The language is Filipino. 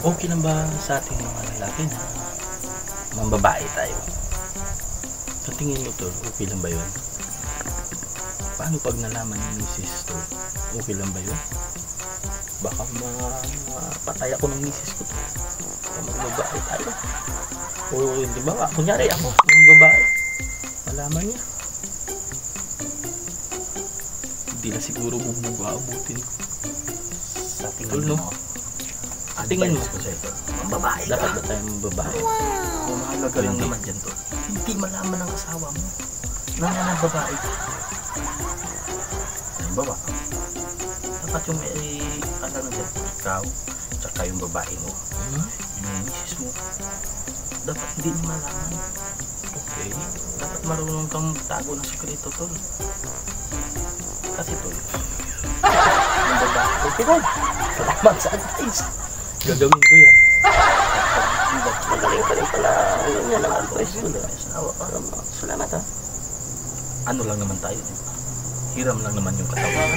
Okay lang ba sa ating mga lalaki na mambabae tayo? Sa tingin mo, tol, okay lang ba yun? Paano pag nalaman ng misis, tol? Okay lang ba yun? Baka mapatay ako ng misis ko, tol. Mambabae tayo. O di ba, kunyari ako, yung babae. Malaman niya. Hindi na siguro abutin ko. Sa Tol, no? Tingin mo ko sa ito, mambabae ka. dapat ba tayong babae? Kung mahalaga lang Hindi. naman dyan to, hindi malaman ng asawa mo na babae ka. Halimbawa, dapat yung ano na dyan, ikaw, tsaka yung babae mo, yung misis mo, dapat hindi niya malaman. Okay. Dapat marunong kang tago ng sikreto, tol. Kasi tol, yung babae, Okay, tol. Salamat sa advice. Gagawin ko yan. Magaling pala. Ayun yan ang advice ko. may asawa ka. Salamat, ha. Ano lang naman tayo, di ba? Hiram lang naman yung katawan.